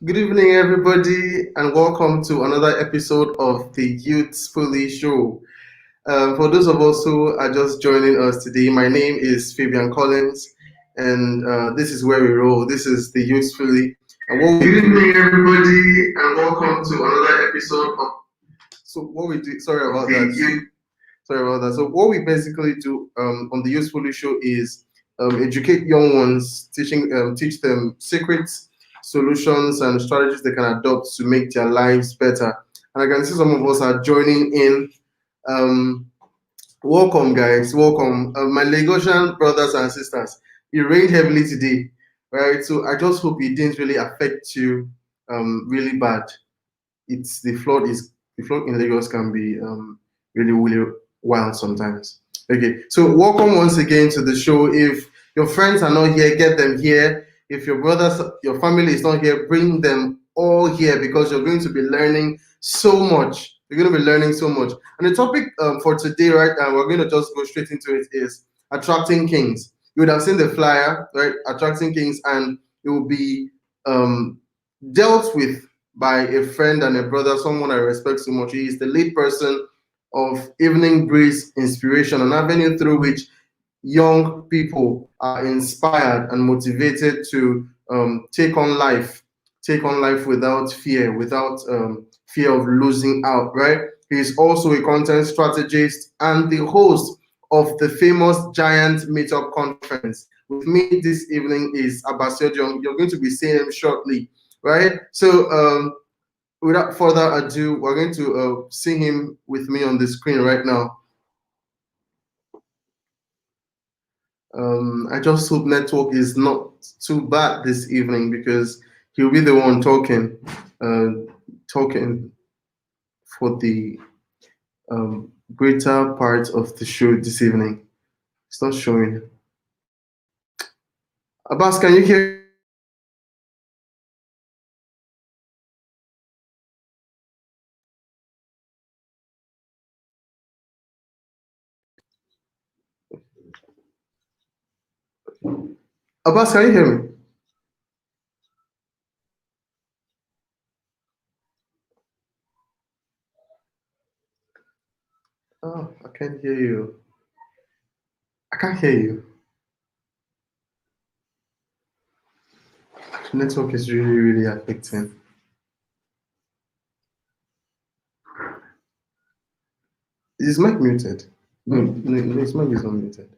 Good evening, everybody, and welcome to another episode of the Youth Pulley Show. For those of us who are just joining us today, my name is Fabian Collins, and this is where we roll. This is the Youth Pulley. Good evening, everybody, and welcome to another episode of. So what we do? Sorry about that. Sorry about that. So what we basically do on the Youth Pulley Show is educate young ones, teach them secrets, solutions, and strategies they can adopt to make their lives better. And I can see some of us are joining in. Welcome, guys. Welcome, my Lagosian brothers and sisters. It rained heavily today, right? So I just hope it didn't really affect you really bad. The flood in Lagos can be really wild sometimes. Okay, so welcome once again to the show. If your friends are not here, get them here. If your family is not here, bring them all here because you're going to be learning so much. You're going to be learning so much. And the topic for today, right now, we're going to just go straight into it, is attracting kings. You would have seen the flyer, right? Attracting kings, and it will be dealt with by a friend and a brother, someone I respect so much. He is the lead person of Evening Breeze Inspiration, an avenue through which young people are inspired and motivated to take on life without fear of losing out, right? He is also a content strategist and the host of the famous Giant Meetup Conference. With me this evening is Abasiodion. You're going to be seeing him shortly, right? So without further ado, we're going to see him with me on the screen right now. I just hope network is not too bad this evening because he'll be the one talking for the greater part of the show this evening. It's not showing. Abbas, can you hear? Abbas, can you hear me? Oh, I can't hear you. I can't hear you. The network is really affecting. Is mic muted? No, his mic is not muted.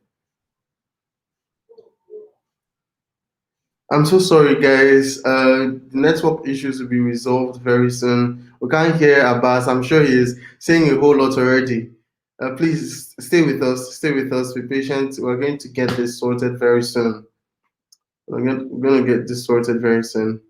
I'm so sorry, guys. The network issues will be resolved very soon. We can't hear Abbas. I'm sure he is saying a whole lot already. Please stay with us. Stay with us. Be patient. We're going to get this sorted very soon. We're going to get this sorted very soon.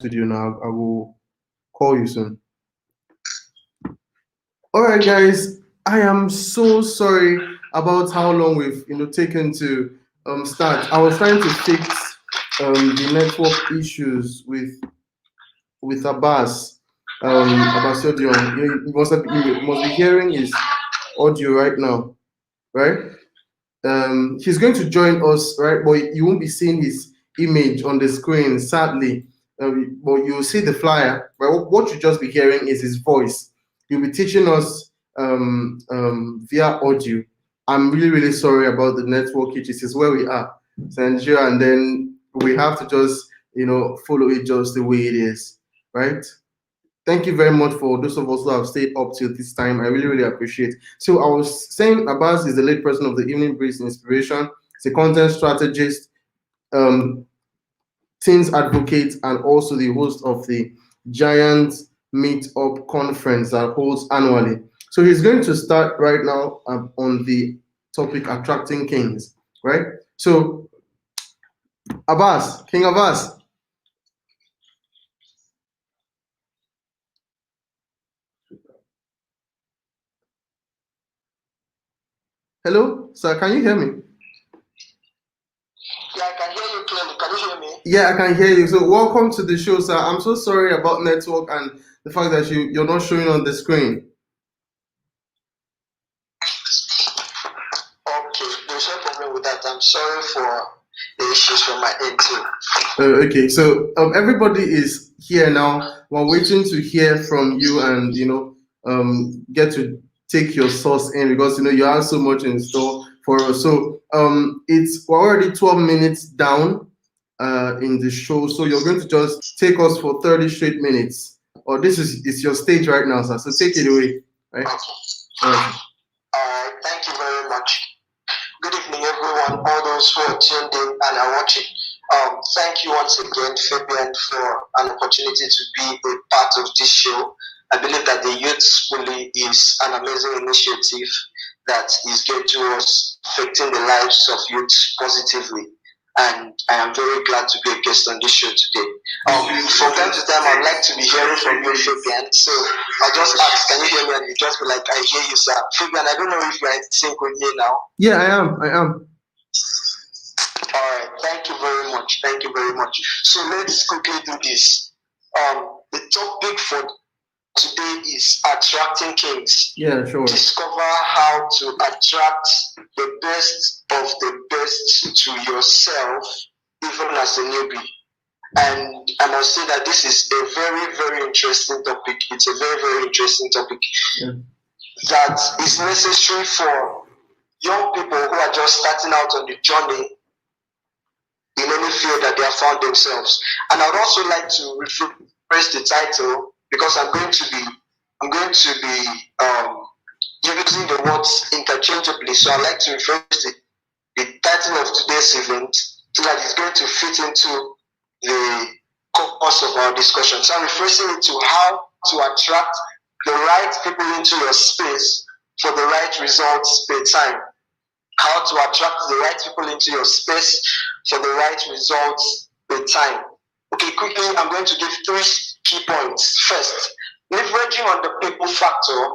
studio now. I will call you soon. All right, guys. I am so sorry about how long we've taken to start. I was trying to fix the network issues with Abbas. Abbas Odion. You must be hearing his audio right now, right? He's going to join us, right? But you won't be seeing his image on the screen, sadly. But you'll see the flyer. But what you just be hearing is his voice. He'll be teaching us via audio. I'm really, really sorry about the network issues. This is where we are, Nigeria, and then we have to just, follow it just the way it is, right? Thank you very much for those of us who have stayed up till this time. I really, really appreciate. So I was saying Abbas is the lead person of the Evening Breeze Inspiration. He's a content strategist, um, teens advocate, and also the host of the Giant Meetup conference that holds annually. So he's going to start right now on the topic attracting kings, right? So Abbas, King Abbas. Hello, sir, can you hear me? Yeah, I can hear you clearly. Can you hear me? Yeah, I can hear you. So welcome to the show, sir. I'm so sorry about network and the fact that you're not showing on the screen. Okay, there's no problem with that. I'm sorry for the issues from my end too. Okay, so everybody is here now. We're waiting to hear from you and get to take your sauce in because you have so much in store for us. So we're already 12 minutes down in the show, so you're going to just take us for 30 straight minutes. Or this is your stage right now, sir. So take it away, right? Okay. All right. Thank you very much. Good evening, everyone. All those who are tuned in and are watching. Thank you once again, Fabian, for an opportunity to be a part of this show. I believe that the Youth Pulley is an amazing initiative that is geared towards affecting the lives of youth positively. And I am very glad to be a guest on this show today. From time to time, I'd like to be hearing from you, Fabian. So I'll just ask, can you hear me? And you just be like, I hear you, sir. Fabian, I don't know if you're in sync with me now. Yeah, I am. All right, thank you very much. Thank you very much. So let's quickly do this. The topic for today is attracting kings. Yeah, sure. Discover how to attract the best of the best to yourself, even as a newbie. And I must say that this is a very, very interesting topic. It's a very, very interesting topic that is necessary for young people who are just starting out on the journey in any field that they have found themselves. And I would also like to rephrase the title because I'm going to be using the words interchangeably. So I'd like to rephrase the title of today's event so that it's going to fit into the course of our discussion. So I'm rephrasing it to how to attract the right people into your space for the right results per time. How to attract the right people into your space for the right results per time. Okay, quickly, I'm going to give 3 key points. First, leveraging on the people factor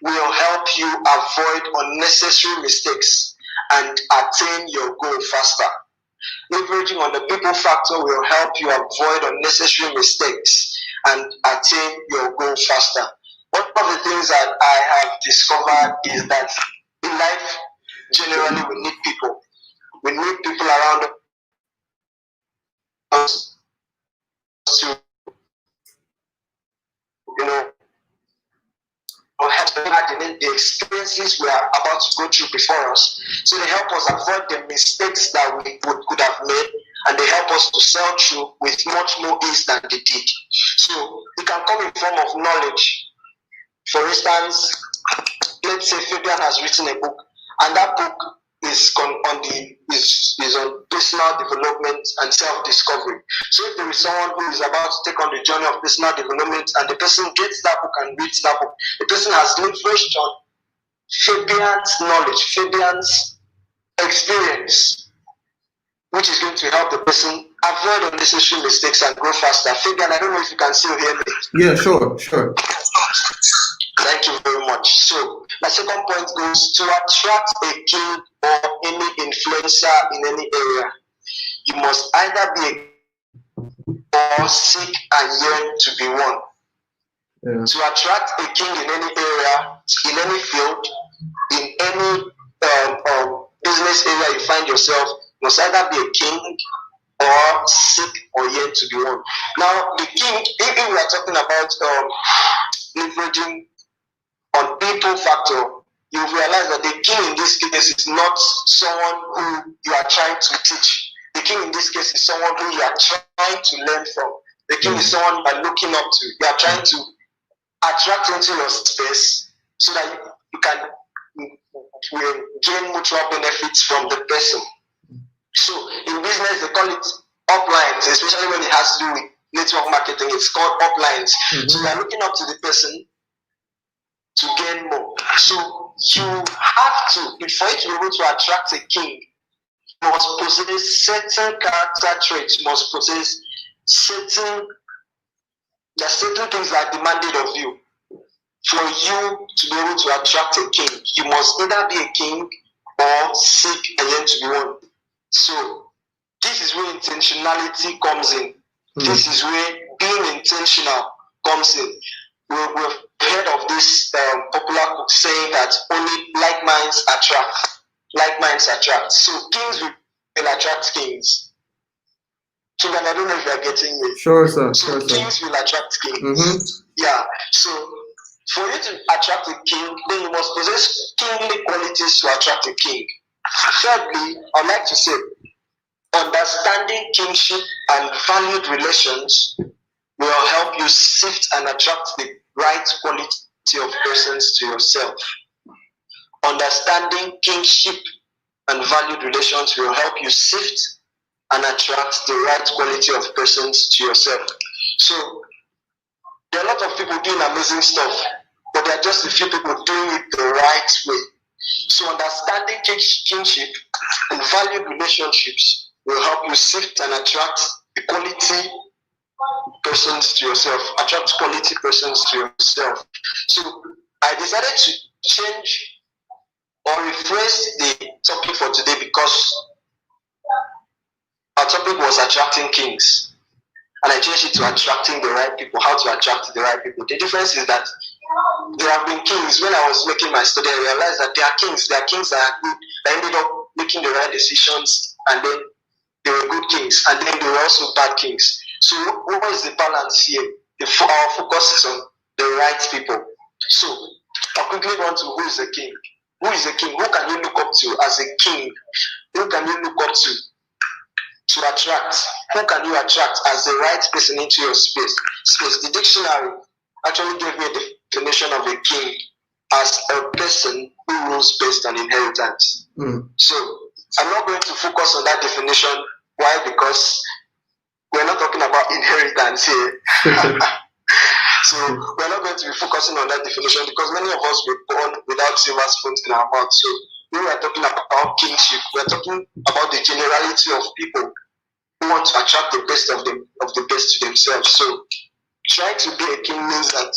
will help you avoid unnecessary mistakes and attain your goal faster. Leveraging on the people factor will help you avoid unnecessary mistakes and attain your goal faster. One of the things that I have discovered is that in life, generally, we need people. We need people around us to, imagine the experiences we are about to go through before us. So they help us avoid the mistakes that we could have made, and they help us to sail through with much more ease than they did. So it can come in form of knowledge. For instance, let's say Fabian has written a book, and that book is on personal development and self-discovery. So if there is someone who is about to take on the journey of personal development and the person gets that book and reads that book, the person has leveraged on Fabian's knowledge, Fabian's experience. which is going to help the person avoid unnecessary mistakes and grow faster. Fabian, I don't know if you can still hear me. Yeah, sure. Thank you very much. So my second point goes to attract a king or any influencer in any area. You must either be or seek and yearn to be one. Yeah. To attract a king in any area, in any field, in any business area you find yourself, you must either be a king or seek or yearn to be one. Now, the king, if we are talking about leveraging on people factor, you realize that the king in this case is not someone who you are trying to teach. The king in this case is someone who you are trying to learn from. The king is someone you are looking up to. You are trying to attract into your space so that you can gain mutual benefits from the person. So in business, they call it uplines, especially when it has to do with network marketing. It's called uplines. So you are looking up to the person to gain more. So you have to, for you to be able to attract a king, you must possess certain character traits. You must possess certain things that are demanded of you. For you to be able to attract a king, you must either be a king or seek and yearn to be one. So this is where intentionality comes in. This is where being intentional comes in. We've heard of this popular saying that only like minds attract. Like minds attract. So kings will attract kings. So I don't know if you are getting me. Sure, sir. So kings will attract kings. Yeah. So for you to attract a king, then you must possess kingly qualities to attract a king. Thirdly, I'd like to say, understanding kingship and valued relations will help you sift and attract the right quality of persons to yourself. Understanding kingship and valued relations will help you sift and attract the right quality of persons to yourself. So there are a lot of people doing amazing stuff, but there are just a few people doing it the right way. So understanding kingship and valued relationships will help you sift and attract the quality persons to yourself. Attract quality persons to yourself. So I decided to change or rephrase the topic for today because our topic was attracting kings. And I changed it to attracting the right people. How to attract the right people. The difference is that there have been kings. When I was making my study, I realized that there are kings. There are kings that are good, that ended up making the right decisions, and then they were good kings, and then they were also bad kings. So what is the balance here? Our focus is on the right people. So I quickly run to who is the king. Who is the king? Who can you look up to as a king? Who can you look up to attract? Who can you attract as the right person into your space? The dictionary actually gave me a definition of a king as a person who rules based on inheritance. So I'm not going to focus on that definition. Why? Because we're not talking about inheritance here. So we're not going to be focusing on that definition because many of us were born without silver spoons in our mouth. So when we're talking about kingship, we're talking about the generality of people who want to attract the best of the best to themselves. So trying to be a king means that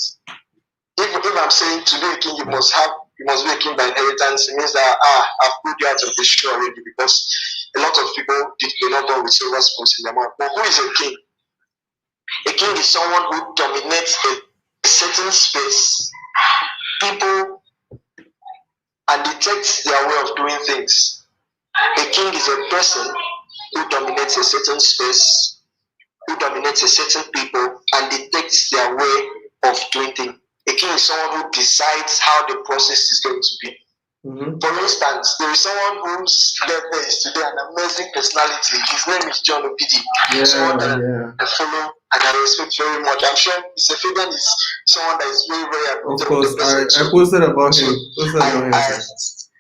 if I'm saying to be a king, you must be a king by inheritance. It means that I've put you out of the show already because a lot of people were not born with silver spoons in their mouth. But who is a king? A king is someone who dominates a certain space, people, and dictates their way of doing things. A king is a person who dominates a certain space, who dominates a certain people, and dictates their way of doing things. A king is someone who decides how the process is going to be. For instance, there is someone whose birthday is today, an amazing personality. His name is John Obidi. Someone that I follow and I respect very much. I'm sure Mr. Fabian is someone that is very, very admired. Of course, I posted about him.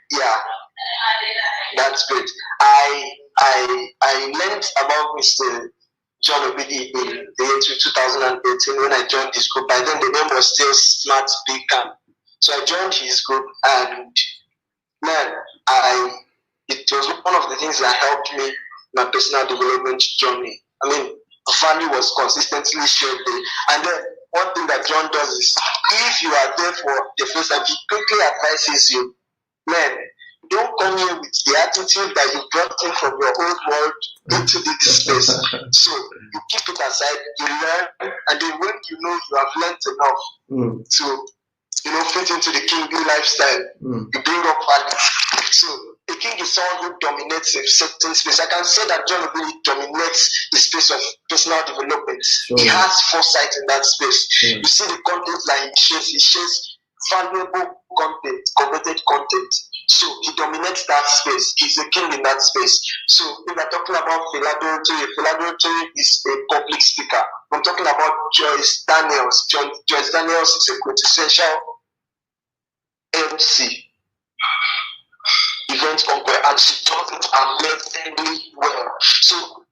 Yeah, that's great. I learned about Mr. John Obidi in the year 2018 when I joined this group. By then the name was still Smart Big Camp. So I joined his group and man, it was one of the things that helped me my personal development journey. I mean, value was consistently shared there. And then one thing that John does is, if you are there for the first time, he quickly advises you, man, don't come here with the attitude that you brought in from your old world into this space. So you keep it aside, you learn, and then when you know you have learned enough to, fit into the kingly lifestyle, you bring up value. So a king is someone who dominates a certain space. I can say that John really dominates the space of personal development. Sure. He has foresight in that space. Sure. You see the content that he shares valuable content, coveted content. So he dominates that space. He's a king in that space. So if we're talking about Philadelphia is a public speaker. I'm talking about Joyce Daniels. Joyce Daniels is a quintessential MC, event conqueror, and she does it amazingly well. So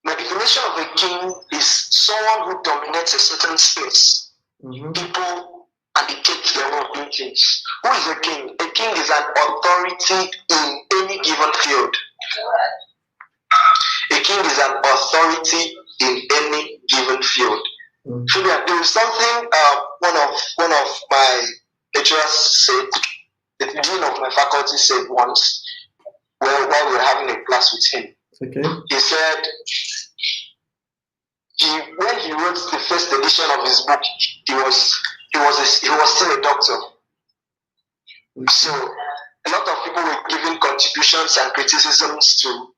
my definition of a king is someone who dominates a certain space. People and they take their own doing things. Who is a king? A king is an authority in any given field. A king is an authority in any given field. So there is something one of my lecturers said, the dean of my faculty said once, while we were having a class with him. Okay. He said when he wrote the first edition of his book, he was still a doctor. So a lot of people were giving contributions and criticisms to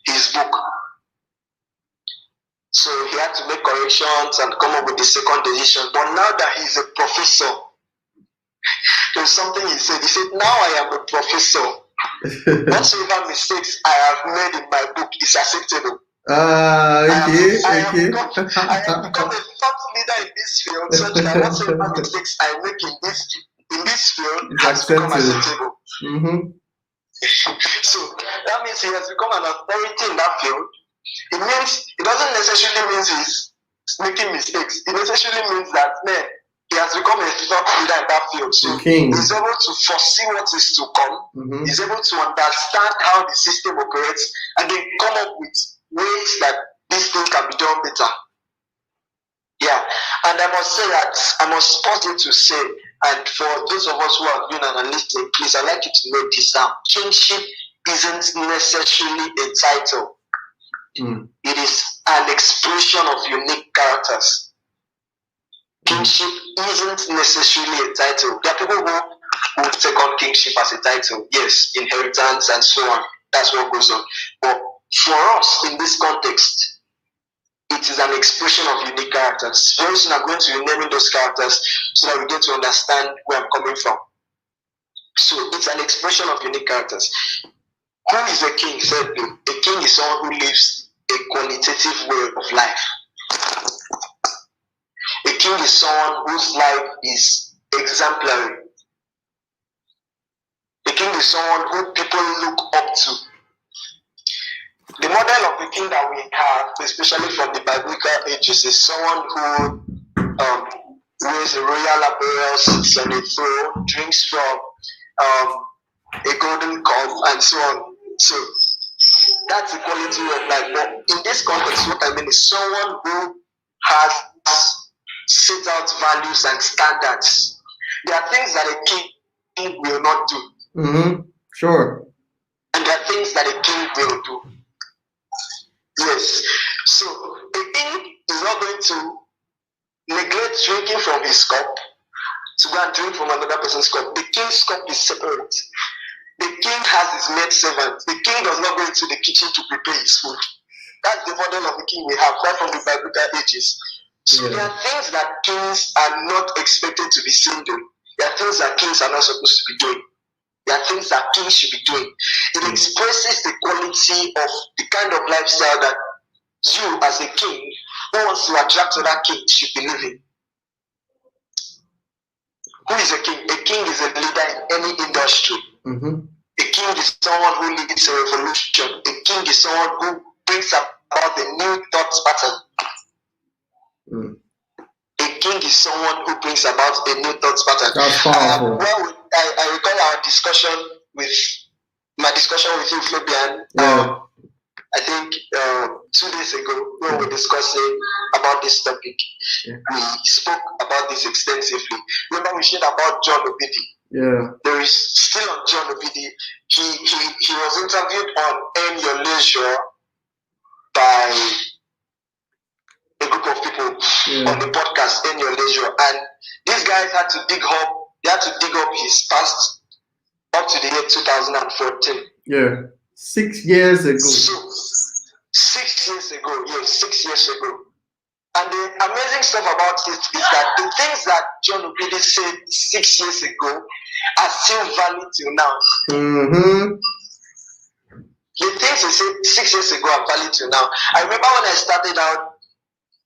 his book. So he had to make corrections and come up with the second edition. But now that he's a professor, there's something he said. He said, now I am a professor. Whatsoever mistakes I have made in my book is acceptable. Okay. I have become a thought leader in this field, such that whatsoever mistakes I make in this field has become acceptable. So that means he has become an authority in that field. It doesn't necessarily mean he's making mistakes. It necessarily means that he has become a thought leader in that field. So he's able to foresee what is to come. He's able to understand how the system operates and then come up with ways that this thing can be done better. Yeah, and I must say that I must pause it to say, and for those of us who are viewing and listening, please, I'd like you to note this down. Kingship isn't necessarily a title. It is an expression of unique characters. Kingship isn't necessarily a title. There are people who take on kingship as a title. Yes, inheritance and so on. That's what goes on. But for us, in this context, it is an expression of unique characters. Very soon I'm going to be naming those characters so that we get to understand where I'm coming from. So it's an expression of unique characters. Who is a king? Thirdly, a king is someone who lives a qualitative way of life. A king is someone whose life is exemplary. A king is someone who people look up to. The model of the king that we have, especially from the biblical ages, is someone who wears a royal apparel, sits on a throne, drinks from a golden cup, and so on. So that's the quality of life. But in this context, what I mean is someone who has set out values and standards. There are things that a king will not do. Sure. And there are things that a king will do. Yes. So a king is not going to neglect drinking from his cup to go and drink from another person's cup. The king's cup is separate. The king has his maid servant. The king does not go into the kitchen to prepare his food. That's the model of the king we have, right from the biblical ages. So there are things that kings are not expected to be seen doing. There are things that kings are not supposed to be doing. There are things that kings should be doing. It expresses the quality of the kind of lifestyle that you, as a king, who wants to attract other kings, should be living. Who is a king? A king is a leader in any industry. A king is someone who leads a revolution. A king is someone who brings about a new thought pattern. A king is someone who brings about a new thought pattern. That's powerful. I recall our discussion with my discussion with you, Fabian. Yeah. I think 2 days ago, when we were discussing about this topic, we spoke about this extensively. Remember, we shared about John Obidi. Yeah. There is still on John Obidi. He was interviewed on Earn Your Leisure by a group of people on the podcast Earn Your Leisure, and these guys had to dig up his past up to the year 2014. Yeah. 6 years ago. So 6 years ago, yes, 6 years ago. And the amazing stuff about it is that the things that John Obidi said 6 years ago are still valid till now. Mm-hmm. The things he said 6 years ago are valid till now. I remember when I started out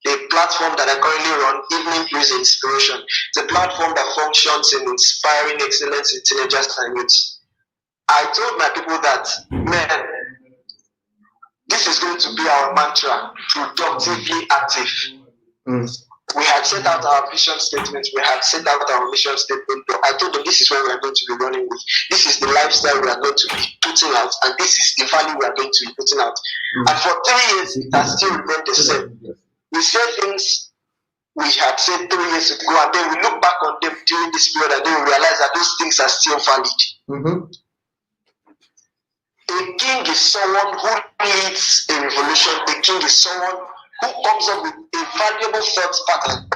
a platform that I currently run, Evening Breeze Inspiration. It's a platform that functions in inspiring excellence in teenagers and youths. I told my people that, man, this is going to be our mantra, productively active. We had set out our vision statements, we had set out our mission statement, but I told them this is what we are going to be running with. This is the lifestyle we are going to be putting out, and this is the value we are going to be putting out. And for 3 years, it has still remained the same. We say things we had said 3 years ago, and then we look back on them during this period, and then we realize that those things are still valid. A king is someone who leads a revolution. A king is someone who comes up with a valuable thought pattern.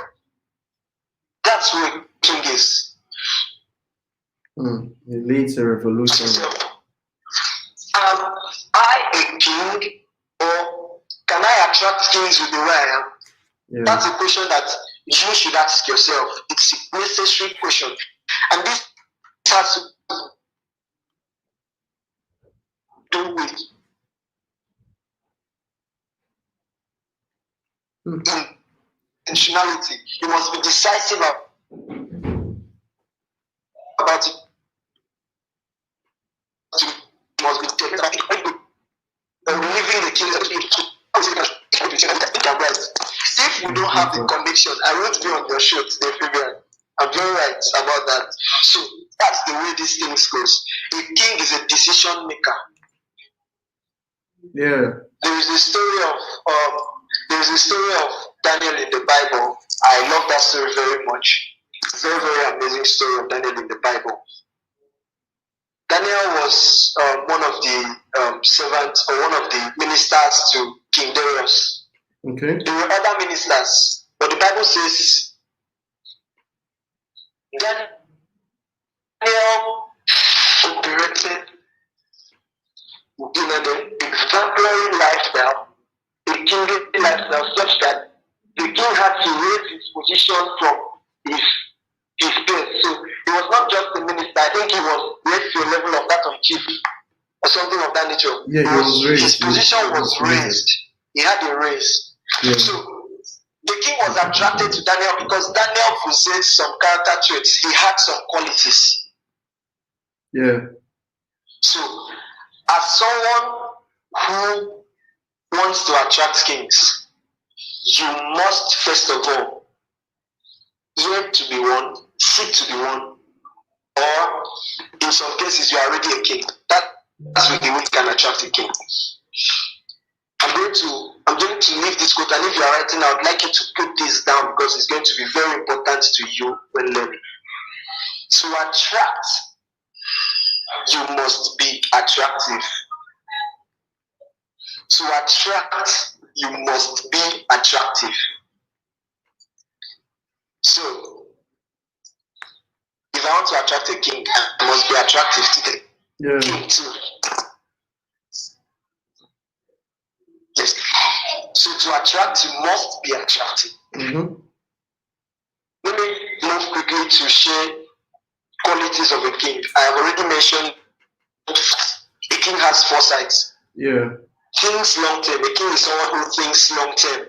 That's who a king is. He leads a revolution. So, am I a king, or can I attract kings with the way I am? Yeah. That's a question that you should ask yourself. It's a necessary question. And this has to do with intentionality. You must be decisive about it. You must be living the kingdom. If we don't have the conviction, I won't be on your show today, Fabian. I'm very right about that. So that's the way these things goes. A king is a decision maker. Yeah. There is a story of Daniel in the Bible. I love that story very much. Very, very amazing story of Daniel in the Bible. Daniel was one of the servants, or one of the ministers to King Darius. Okay. There were other ministers, but the Bible says Daniel operated in an exemplary lifestyle, a kingly lifestyle, such that the king had to raise his position from his place. So he was not just a minister. I think he was raised to a level of that of chief or something of that nature. Yeah, he was raised. His position was raised. He had a raise. Yeah. So the king was attracted to Daniel because Daniel possessed some character traits. He had some qualities. Yeah. So, as someone who wants to attract kings, you must first of all yearn to be one, seek to be one, or in some cases you are already a king. That's the way you can attract a king. I'm going to leave this quote, and if you are writing, I would like you to put this down because it's going to be very important to you when learning. To attract, you must be attractive. To attract, you must be attractive. So, if I want to attract a king, I must be attractive today. Yeah. King too. Yes. So to attract, you must be attractive. Mm-hmm. Let me move quickly to share qualities of a king. I have already mentioned a king has foresight. Yeah. Kings long term. A king is someone who thinks long term.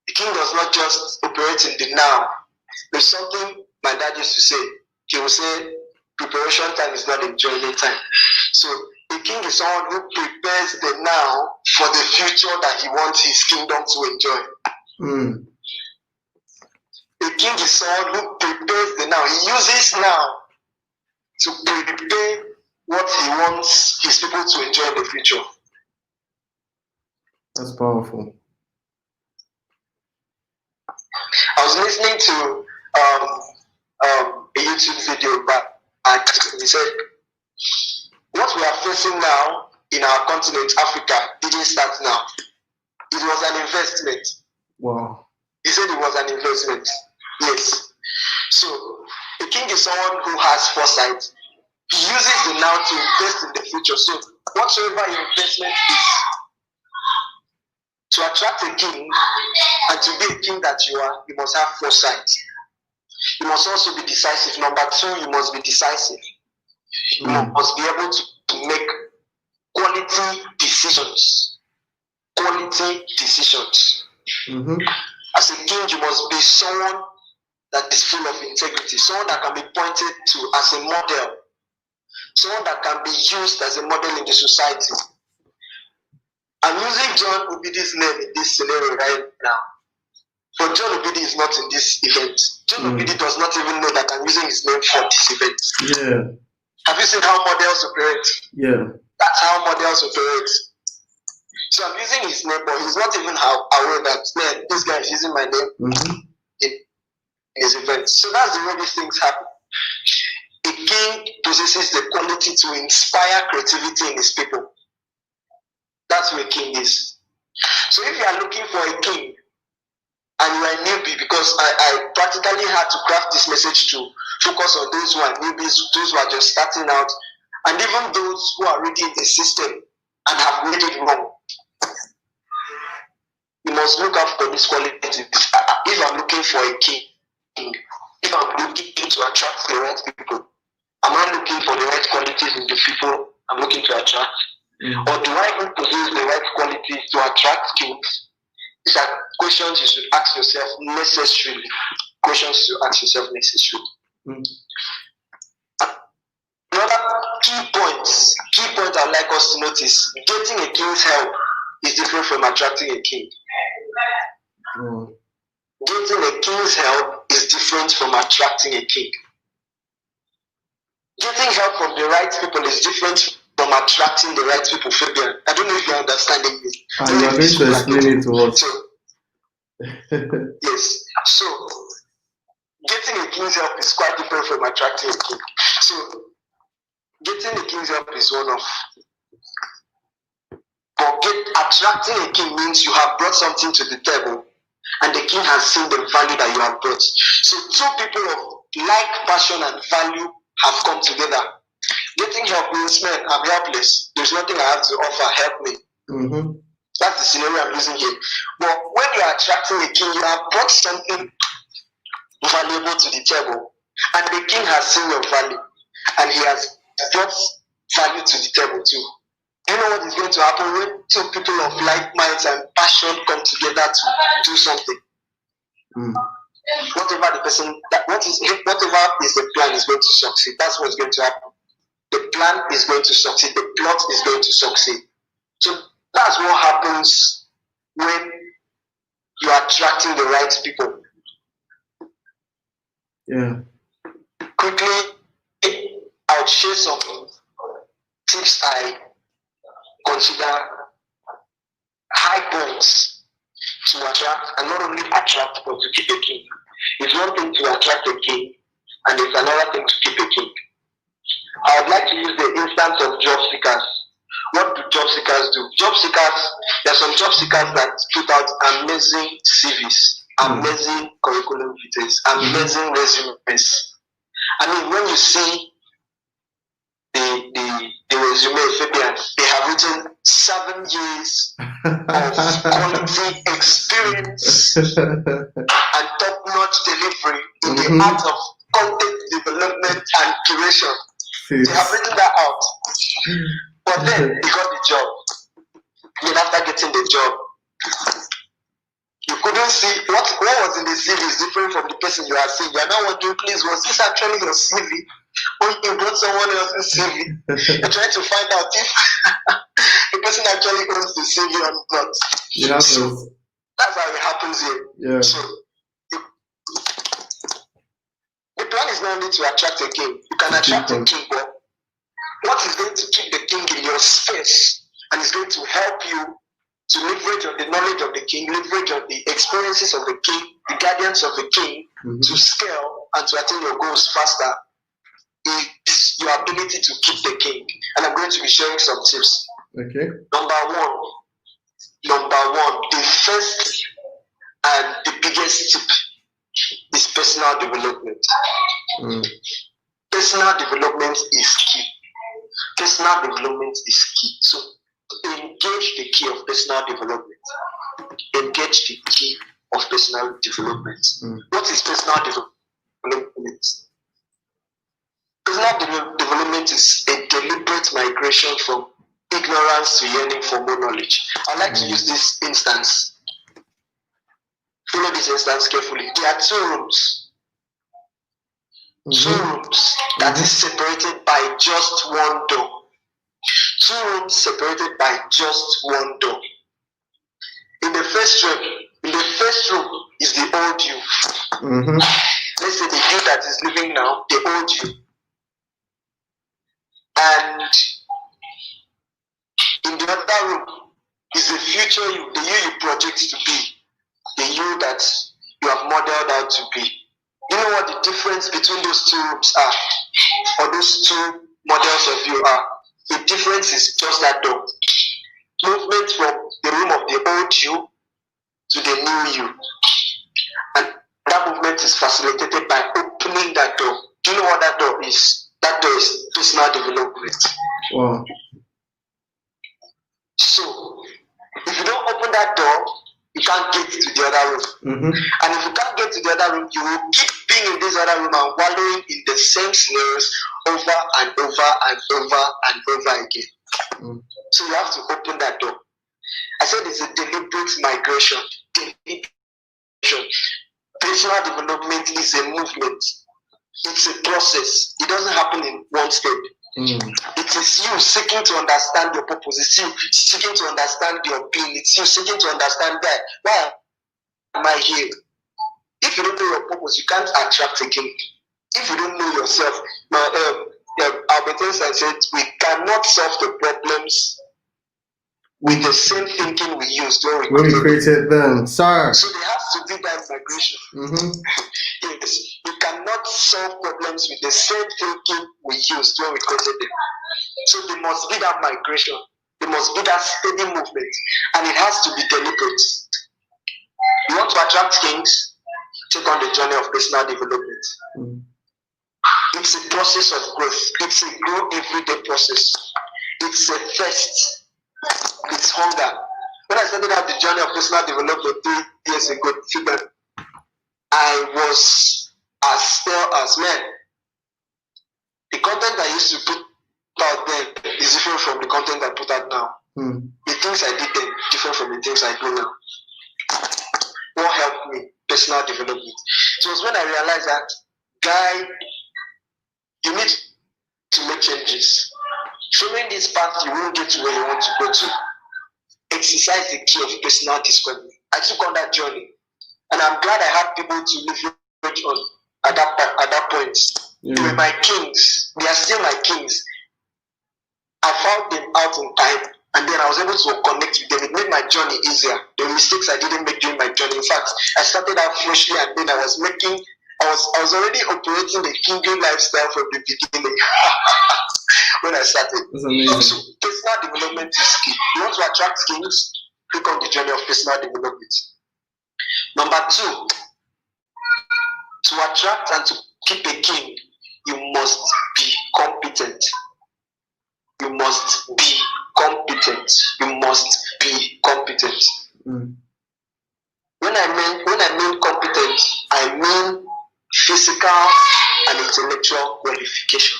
A king does not just operate in the now. There's something my dad used to say. He would say, preparation time is not enjoyment time. So a king is someone who prepares the now for the future that he wants his kingdom to enjoy. A king is someone who prepares the now. He uses now to prepare what he wants wants his people to enjoy in the future. That's powerful. I was listening to a YouTube video back, and he said, what we are facing now in our continent, Africa, didn't start now. It was an investment. Wow. He said it was an investment. Yes. So a king is someone who has foresight. He uses it now to invest in the future. So whatsoever your investment is, to attract a king and to be a king that you are, you must have foresight. You must also be decisive. Number two, you must be decisive. You must be able to make quality decisions. Quality decisions. As a king, you must be someone that is full of integrity, someone that can be pointed to as a model, someone that can be used as a model in the society. I'm using John Obidi's name in this scenario right now. But John Obidi is not in this event. John Obidi does not even know that I'm using his name for this event. Yeah. Have you seen how models operate? Yeah. That's how models operate. So I'm using his name, but he's not even aware that, man, this guy is using my name in his event. So that's the way these things happen. A king possesses the quality to inspire creativity in his people. That's who a king is. So if you are looking for a king and you are a newbie, because I practically had to craft this message to focus on those who are newbies, those who are just starting out, and even those who are already in the system and have made it wrong. You must look out for these qualities. If I'm looking for a king, if I'm looking to attract the right people, am I looking for the right qualities in the people I'm looking to attract? Or do I even possess the right qualities to attract kings? These are questions you should ask yourself necessarily. Questions you ask yourself necessarily. Another key point I'd like us to notice: getting a king's help is different from attracting a king. Getting a king's help is different from attracting a king. Getting help from the right people is different from attracting the right people. Fabian, I don't know if you're understanding me. You are going to explain it to us. So, yes. So, getting a king's help is quite different from attracting a king. So, getting a king's help is one of. But attracting a king means you have brought something to the table, and the king has seen the value that you have brought. So, two people of like passion and value have come together. Getting help means, man, I'm helpless. There's nothing I have to offer. Help me. That's the scenario I'm using here. But when you're attracting a king, you have brought something valuable to the table. And the king has seen your value. And he has brought value to the table too. You know what is going to happen when two people of like minds and passion come together to do something? Whatever is the plan is going to succeed. That's what's going to happen. The plan is going to succeed. The plot is going to succeed. So that's what happens when you are attracting the right people. Yeah. Quickly, I'll share some tips I consider high points to attract, and not only attract, but to keep a king. It's one thing to attract a king, and it's another thing to keep a king. I would like to use the instance of job seekers. What do job seekers do? Job seekers, there are some job seekers that put out amazing CVs, amazing curriculum details, amazing resumes. I mean, when you see the resume, Fabian, they have written 7 years of quality experience and top-notch delivery in the art of content development and curation. They have written that out. But then they got the job. Then after getting the job, you couldn't see what was in the CV is different from the person you are seeing. You are now wondering, please, was this actually your CV? Or you brought someone else's CV? You're trying to find out if the person actually owns the CV or not. Yeah, so that's how it happens here. Yeah. So the plan is not only to attract a king. You can attract a king, but What is going to keep the king in your space and is going to help you to leverage on the knowledge of the king, leverage on the experiences of the king, the guidance of the king, to scale and to attain your goals faster, is your ability to keep the king. And I'm going to be sharing some tips. Okay. Number one, the first and the biggest tip is personal development. Personal development is key. Personal development is key. So engage the key of personal development. Engage the key of personal development. What is personal development? Personal development is a deliberate migration from ignorance to yearning for more knowledge. I like to use this instance. Follow this instance carefully. There are two rooms. Two rooms that is separated by just one door. Two rooms separated by just one door. In the first room is the old you. Let's say the you that is living now, the old you. And in the other room is the future you, the you project to be, the you that you have modeled out to be. You know what the difference between those two rooms are? Or those two models of you are? The difference is just that door. Movement from the room of the old you to the new you. And that movement is facilitated by opening that door. Do you know what that door is? That door is personal development. Wow. So, if you don't open that door, you can't get to the other room. And if you can't get to the other room, you will keep being in this other room and wallowing in the same scenarios over and over and over and over again. So you have to open that door. I said it's a deliberate migration. Personal development is a movement. It's a process. It doesn't happen in one step. It is you seeking to understand your purpose. It's you seeking to understand your being. It's you seeking to understand that. Why am I here? If you don't know your purpose, you can't attract a king. If you don't know yourself, Albert Einstein said, we cannot solve the problems with the same thinking we used when we created them. Sir. So there has to be that migration. Yes, you cannot solve problems with the same thinking we used when we created them. So there must be that migration. There must be that steady movement. And it has to be deliberate. You want to attract kings? Take on the journey of personal development. It's a process of growth. It's a grow everyday process. It's a thirst. It's hunger. When I started out the journey of personal development 3 years ago, I was as still as men. The content I used to put out then is different from the content I put out now. The things I did then different from the things I do now. What helped me? Personal development. It was when I realized that, guy, you need to make changes. Following this path, you won't get to where you want to go to. Exercise the key of personal discovery. I took on that journey, and I'm glad I had people to leverage on at that point. They were my kings. They are still my kings. I found them out in time, and then I was able to connect with them. It made my journey easier. The mistakes I didn't make during my journey. In fact, I started out freshly, and then I was already operating the kingly lifestyle from the beginning. When I started. That's amazing. So personal development is key. You want to attract kings? Click on the journey of personal development. Number 2, to attract and to keep a king, you must be competent. You must be competent. You must be competent. When I mean competent, I mean physical and intellectual qualification.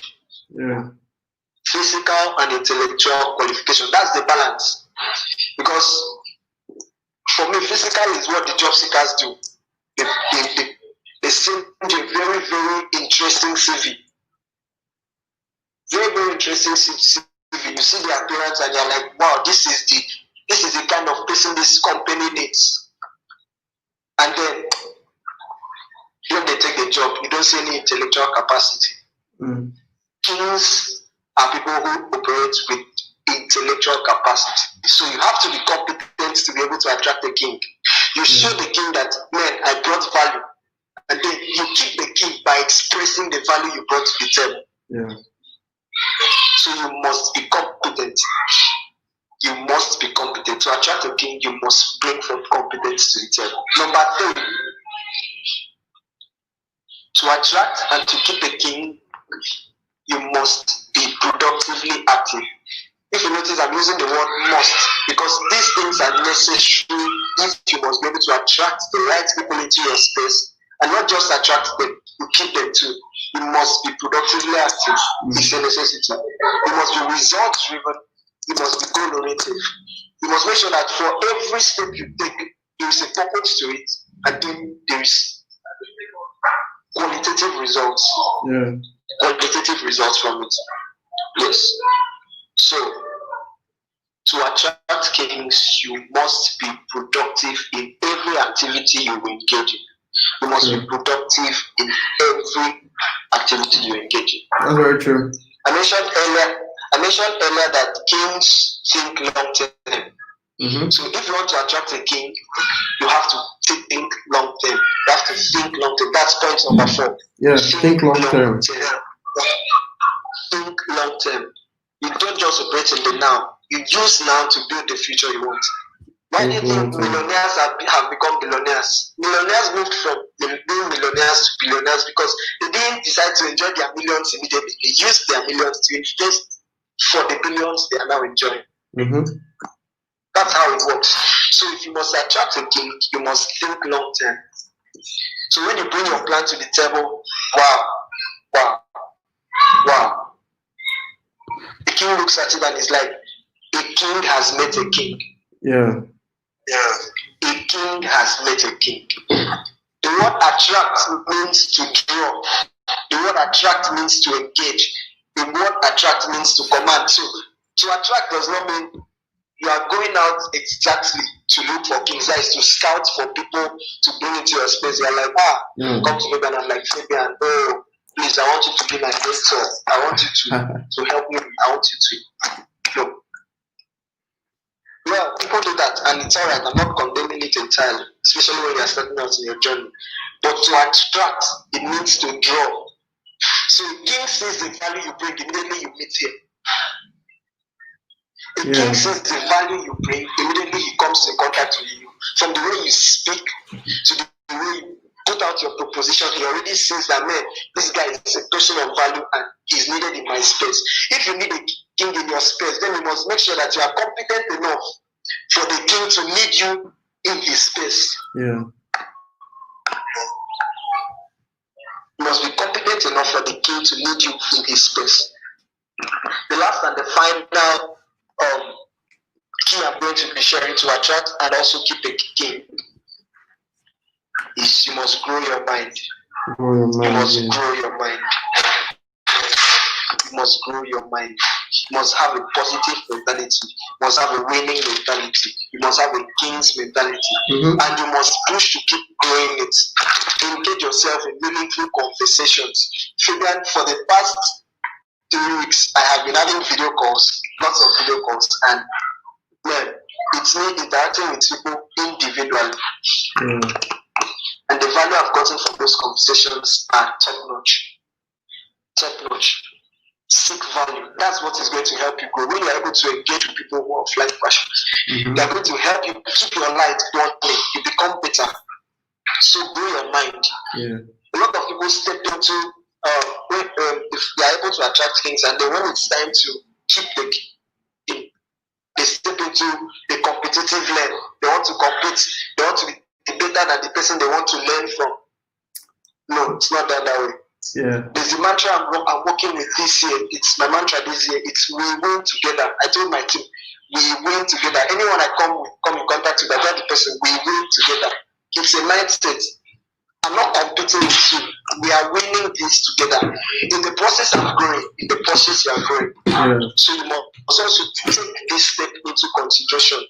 Physical and intellectual qualification. That's the balance. Because for me, physical is what the job seekers do. They send a very, very interesting CV. Very, very interesting CV. You see the appearance and you're like, wow, this is the kind of person this company needs. And then when they take the job, you don't see any intellectual capacity. Kings are people who operate with intellectual capacity. So you have to be competent to be able to attract a king. You show the king that, man, I brought value. And then you keep the king by expressing the value you brought to the table. Yeah. So you must be competent. You must be competent. To attract a king, you must bring forth competence to the table. Number 3, to attract and to keep a king, you must be productively active. If you notice, I'm using the word must because these things are necessary if you must be able to attract the right people into your space. And not just attract them, you keep them too. You must be productively active. It's a necessity. You must be results driven. You must be goal oriented. You must make sure that for every step you take, there is a purpose to it, and then there is qualitative results. Yeah. Qualitative results from it. Yes. So, to attract kings, you must be productive in every activity you engage in. You must be productive in every activity you engage in. That's very true. I mentioned earlier that kings think long term. Mm-hmm. So if you want to attract a king, you have to think long term. You have to think long term. That's point number 4. Yeah, think long term. Think long term. You don't just operate in the now. You use now to build the future you want. Why do you think millionaires have become billionaires? Millionaires moved from being millionaires to billionaires because they didn't decide to enjoy their millions immediately. They used their millions to invest for the billions they are now enjoying. Mm-hmm. That's how it works. So if you must attract a king, you must think long term. So when you bring your plan to the table, wow. The king looks at it and is like, a king has met a king. Yeah. A king has met a king. The word attract means to draw. The word attract means to engage. The word attract means to command. So to attract does not mean you are going out exactly to look for kings. That is to scout for people to bring into your space. You are like, come to me and I'm like, Fabian, please, I want you to be my mentor. I want you to help me. I want you to. No. Well, people do that, and it's alright. I'm not condemning it entirely, especially when you're starting out in your journey. But to attract, it means to draw. So a king sees the value you bring, immediately you meet him. A king sees the value you bring, immediately he comes in contact with you. From the way you speak to the way you put out your proposition, he already sees that, man, this guy is a person of value and he's needed in my space. If you need a king in your space, then you must make sure that you are competent enough for the king to need you in his space. Yeah. You must be competent enough for the king to need you in his space. The last and the final key I'm going to be sharing to attract and also keep a king is you must grow your mind. You must grow your mind. You must grow your mind. You must have a positive mentality. You must have a winning mentality. You must have a king's mentality. Mm-hmm. And you must push to keep growing it. Engage yourself in meaningful conversations. Fabian, for the past 3 weeks, I have been having video calls, lots of video calls, and man, it's me interacting with people individually. And the value I've gotten from those conversations are top notch. Top notch. Seek value. That's what is going to help you grow. When you're able to engage with people who have life passions, they're going to help you keep your light burning. You become better. So grow your mind. A lot of people step into if they are able to attract things, and then when it's time to keep the king, they step into a competitive lane. They want to compete. They want to be better than the person they want to learn from. No, it's not done that way. There's the mantra I'm working with this year. It's my mantra this year. It's we win together. I told my team, we win together. Anyone I come in contact with, I tell the person, we win together. It's a mindset. I'm not competing with you. We are winning this together. In the process, I'm growing. In the process, you are growing. So you must also take this step into consideration.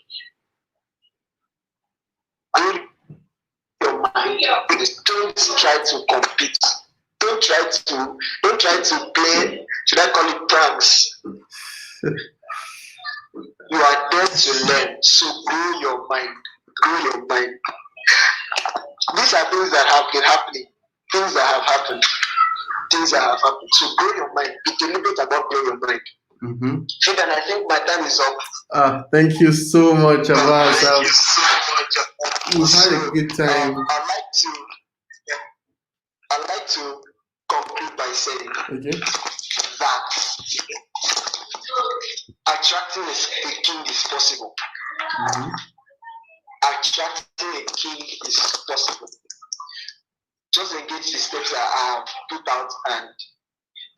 And your mind, don't try to compete. Don't try to play, should I call it pranks? You are there to learn. So grow your mind. Grow your mind. These are things that have been happening. Things that have happened. Things that have happened. So grow your mind. Be deliberate about growing your mind. Mm-hmm. And I think my time is up. Thank you so much, Abbas. Thank you so much. We've had a good time. I'd like to conclude by saying that attracting a king is possible. Mm-hmm. Attracting a king is possible. Just engage the steps that I have put out, and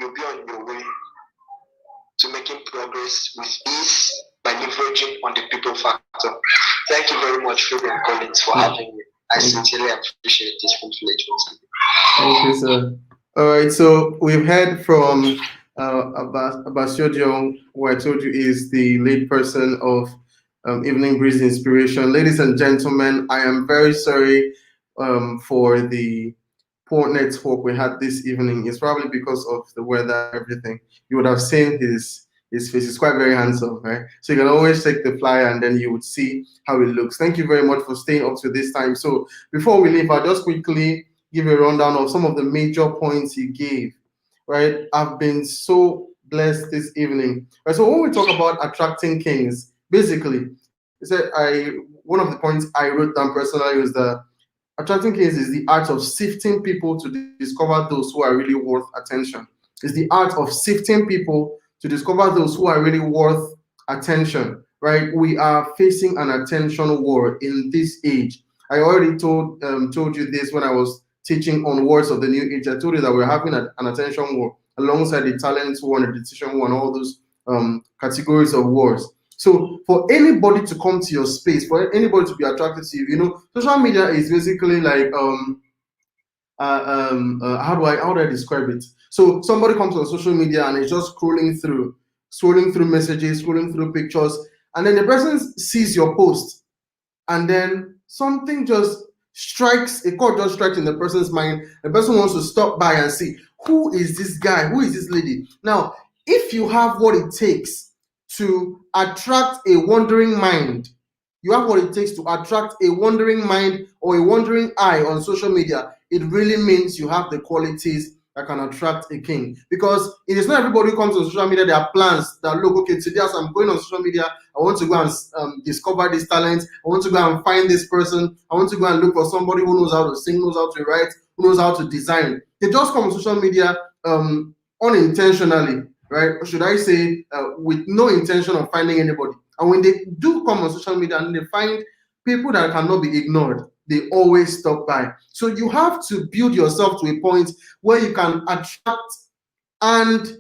you'll be on your way to making progress with ease by leveraging on the people factor. Thank you very much, Phoebe and Collins, for having me. I sincerely appreciate this privilege. Thank you, sir. All right, so we've heard from Abbas Yodio, who I told you is the lead person of Evening Breeze Inspiration. Ladies and gentlemen, I am very sorry for the poor network we had this evening. It's probably because of the weather and everything. You would have seen his face. He's quite very handsome, right? So you can always take the flyer and then you would see how it looks. Thank you very much for staying up to this time. So before we leave, I'll just quickly give a rundown of some of the major points he gave, right? I've been so blessed this evening. Right, so when we talk about attracting kings, basically, he said one of the points I wrote down personally was that attracting kings is the art of sifting people to discover those who are really worth attention. It's the art of sifting people to discover those who are really worth attention, right? We are facing an attention war in this age. I already told you this when I was teaching on words of the new age. I told you that we're having an attention war alongside the talent war and the decision war and all those categories of wars. So for anybody to come to your space, for anybody to be attracted to you, social media is basically like how do I describe it? So somebody comes on social media and is just scrolling through messages, scrolling through pictures, and then the person sees your post, and then something just a chord just strikes in the person's mind. The person wants to stop by and see, who is this guy? Who is this lady? Now, if you have what it takes to attract a wandering mind, you have what it takes to attract a wandering mind or a wandering eye on social media, it really means you have the qualities that can attract a king. Because it is not everybody who comes on social media, there are plans that look, okay, today as I'm going on social media, I want to go and discover this talent. I want to go and find this person. I want to go and look for somebody who knows how to sing, knows how to write, who knows how to design. They just come on social media unintentionally, right? Or should I say, with no intention of finding anybody. And when they do come on social media and they find people that cannot be ignored, they always stop by. So you have to build yourself to a point where you can attract and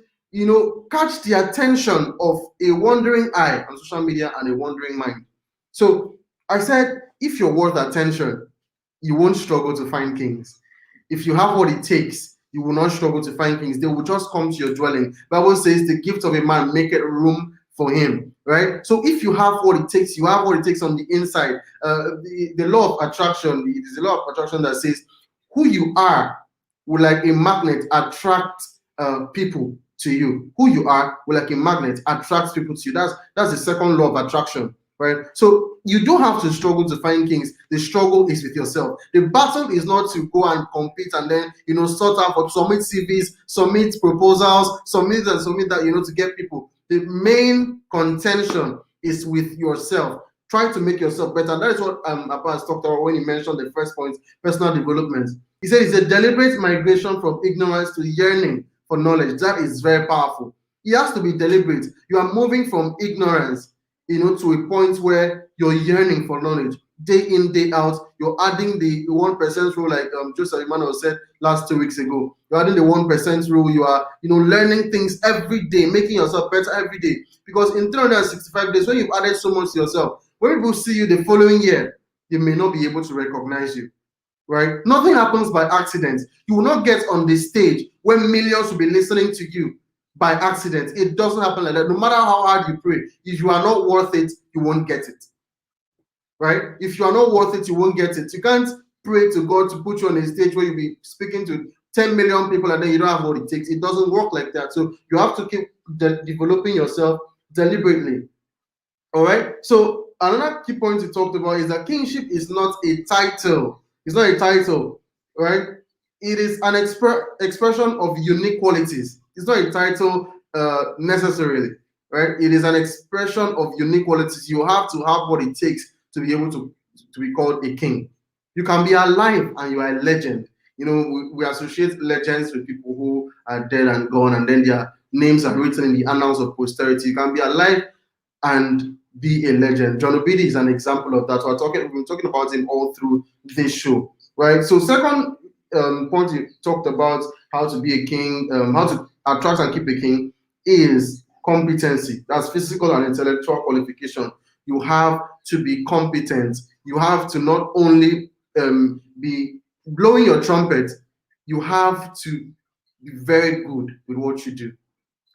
catch the attention of a wandering eye on social media and a wandering mind. So I said, if you're worth attention, you won't struggle to find kings. If you have what it takes, you will not struggle to find kings. They will just come to your dwelling. Bible says the gift of a man maketh room for him, right? So if you have what it takes, you have what it takes on the inside. The law of attraction, it is the law of attraction that says who you are will, like a magnet, attract people to you. Who you are will, like a magnet, attract people to you. That's the second law of attraction, right? So you don't have to struggle to find kings. The struggle is with yourself. The battle is not to go and compete and then sort out or submit CVs, submit proposals, submit that to get people. The main contention is with yourself. Try to make yourself better. And that is what Abbas talked about when he mentioned the first point, personal development. He said it's a deliberate migration from ignorance to yearning for knowledge. That is very powerful. It has to be deliberate. You are moving from ignorance, to a point where you're yearning for knowledge. Day in, day out, you're adding the 1% rule, like Joseph Emmanuel said last 2 weeks ago. You're adding the 1% rule. You are, learning things every day, making yourself better every day. Because in 365 days, when you've added so much to yourself, when people see you the following year, they may not be able to recognize you, right? Nothing happens by accident. You will not get on the stage when millions will be listening to you by accident. It doesn't happen like that. No matter how hard you pray, if you are not worth it, you won't get it. Right? If you are not worth it, you won't get it. You can't pray to God to put you on a stage where you'll be speaking to 10 million people and then you don't have what it takes. It doesn't work like that. So you have to keep developing yourself deliberately. All right. So another key point you talked about is that kingship is not a title. It's not a title, right? It is an expression of unique qualities. It's not a title necessarily, right? It is an expression of unique qualities. You have to have what it takes to be able to be called a king. You can be alive and you are a legend. You know, we associate legends with people who are dead and gone, and then their names are written in the annals of posterity. You can be alive and be a legend. John Obidi is an example of that. We've been talking about him all through this show, right? So second point you talked about how to be a king, how to attract and keep a king is competency. That's physical and intellectual qualification. You have to be competent. You have to not only be blowing your trumpet, you have to be very good with what you do.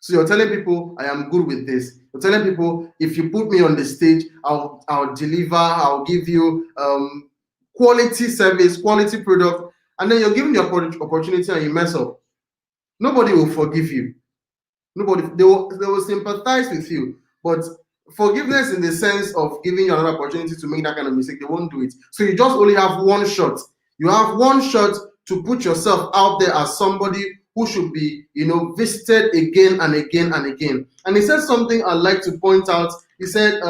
So you're telling people, I am good with this. You're telling people, if you put me on the stage, I'll deliver, I'll give you quality service, quality product, and then you're given the opportunity and you mess up. Nobody will forgive you. Nobody, they will sympathize with you. But forgiveness in the sense of giving you another opportunity to make that kind of mistake, they won't do it. So you just only have one shot. You have one shot to put yourself out there as somebody who should be, visited again and again and again. And he said something I'd like to point out. He said,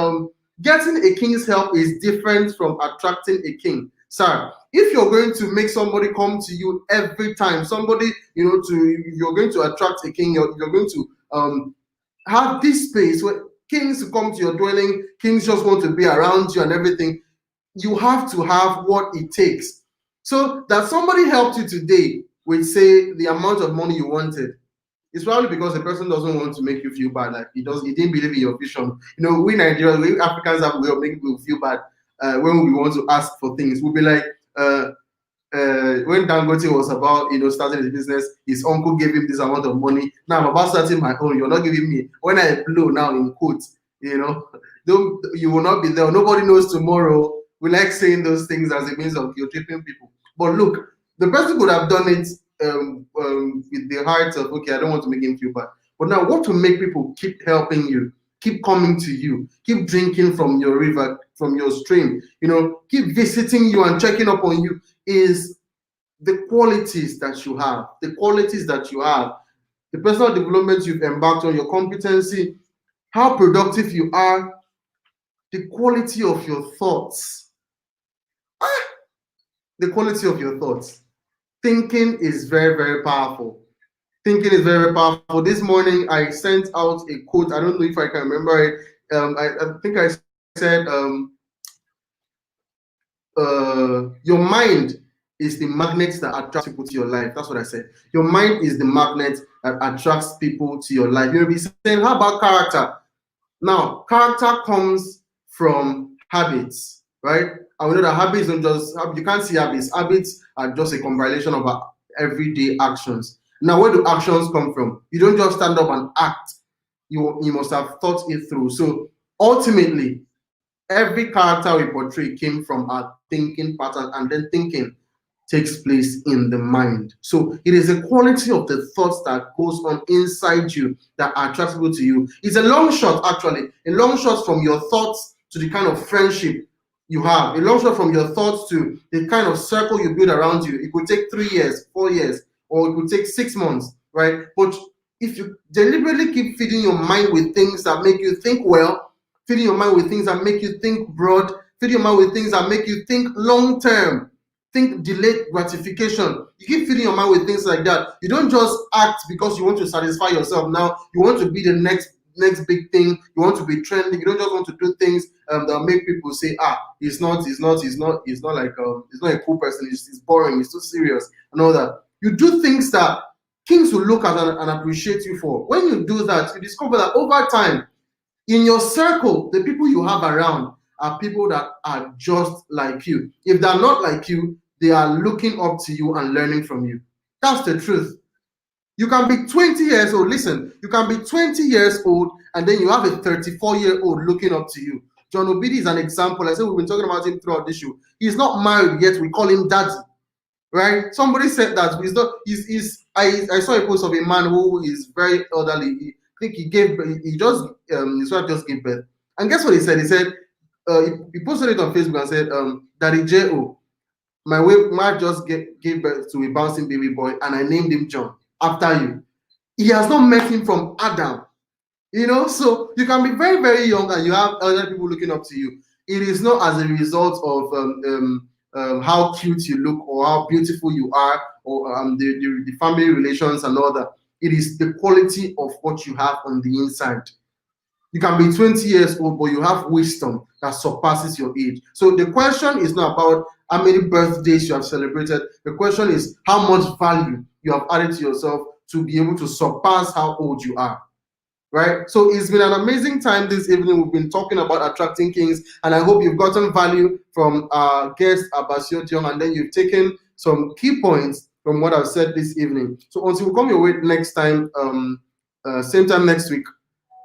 getting a king's help is different from attracting a king. Sir, if you're going to make somebody come to you every time, somebody, you're going to attract a king, you're going to have this space where kings come to your dwelling, kings just want to be around you and everything, you have to have what it takes. So that somebody helped you today with, say, the amount of money you wanted, it's probably because the person doesn't want to make you feel bad. Like he didn't believe in your vision. We Nigerians, we Africans have a way of making people feel bad when we want to ask for things. We'll be like, when Dangote was about, starting his business, his uncle gave him this amount of money. Now I'm about starting my own. You're not giving me. When I blow now in quotes, you will not be there. Nobody knows tomorrow. We like saying those things as a means of guilt-tripping people. But look, the person could have done it with the heart of, okay, I don't want to make him feel bad. But now, what will make people keep helping you, keep coming to you, keep drinking from your river, from your stream, keep visiting you and checking up on you, is the qualities that you have, the personal development you've embarked on, your competency, how productive you are, the quality of your thoughts. The quality of your thoughts. Thinking is very, very powerful. Thinking is very powerful. This morning, I sent out a quote. I don't know if I can remember it. I think I said, your mind is the magnet that attracts people to your life. That's what I said. Your mind is the magnet that attracts people to your life. You'll be saying, how about character? Now, character comes from habits, right? And we know that habits don't just, you can't see habits. Habits are just a compilation of our everyday actions. Now, where do actions come from? You don't just stand up and act. You must have thought it through. So ultimately, every character we portray came from our thinking pattern, and then thinking takes place in the mind. So it is the quality of the thoughts that goes on inside you that attracts people to you. It's a long shot, actually. A long shot from your thoughts to the kind of friendship you have. A long shot from your thoughts to the kind of circle you build around you. It could take 3 years, 4 years, or it could take 6 months, right? But if you deliberately keep feeding your mind with things that make you think well, feeding your mind with things that make you think broad, feeding your mind with things that make you think long-term, think delayed gratification. You keep feeding your mind with things like that. You don't just act because you want to satisfy yourself now. You want to be the next big thing. You want to be trending. You don't just want to do things that make people say, he's not a cool person. He's boring. He's too serious and all that. You do things that kings will look at and appreciate you for. When you do that, you discover that over time, in your circle, the people you have around are people that are just like you. If they're not like you, they are looking up to you and learning from you. That's the truth. You can be 20 years old. Listen, you can be 20 years old and then you have a 34-year-old looking up to you. John Obidi is an example. I said we've been talking about him throughout this show. He's not married yet. We call him daddy. right? Somebody said that he's not. I saw a post of a man who is very elderly. I think he just his wife just gave birth, and guess what he said? He said he posted it on Facebook and said, Daddy J.O., my wife just gave birth to a bouncing baby boy, and I named him John after you. He has not met him from Adam. So you can be very, very young and you have other people looking up to you. It is not as a result of how cute you look or how beautiful you are or the family relations and all that. It is the quality of what you have on the inside. You can be 20 years old, but you have wisdom that surpasses your age. So the question is not about how many birthdays you have celebrated. The question is how much value you have added to yourself to be able to surpass how old you are. Right? So it's been an amazing time this evening. We've been talking about attracting kings, and I hope you've gotten value from our guest Abasio Diong, and then you've taken some key points from what I've said this evening. So until we come your way next time, same time next week.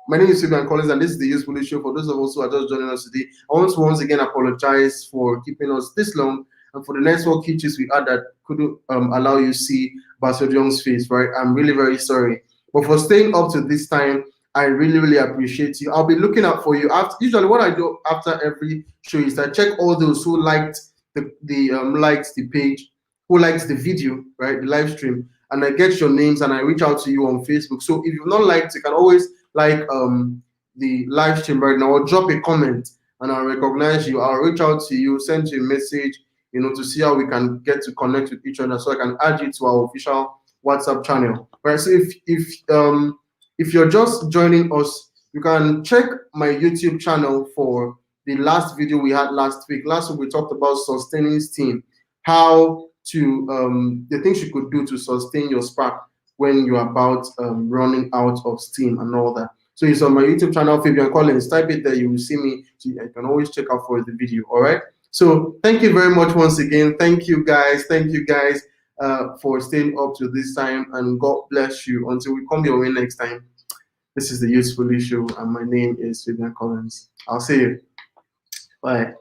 My name is Fabian Collins, and this is the Youth Pulley Show. For those of us who are just joining us today, I want to once again apologize for keeping us this long and for the network hitches we had that couldn't allow you to see Basio Diong's face, right? I'm really very sorry. But for staying up to this time, I really, really appreciate you. I'll be looking out for you. Usually what I do after every show is I check all those who liked liked the page, who liked the video, right, the live stream, and I get your names and I reach out to you on Facebook. So if you've not liked, you can always like the live stream right now, or drop a comment and I'll recognize you. I'll reach out to you, send you a message, to see how we can get to connect with each other, so I can add you to our official WhatsApp channel. Right. So if you're just joining us, you can check my YouTube channel for the last video we had last week. Last week we talked about sustaining steam, how to the things you could do to sustain your spark when you're about running out of steam and all that. So it's on my YouTube channel, Fabian Collins. Type it there, you will see me. So you can always check out for the video. All right. So thank you very much once again. Thank you guys. Thank you guys for staying up to this time, and God bless you until we come your way next time. This is the Youth Pulley Show, and my name is Fabian Collins. I'll see you. Bye.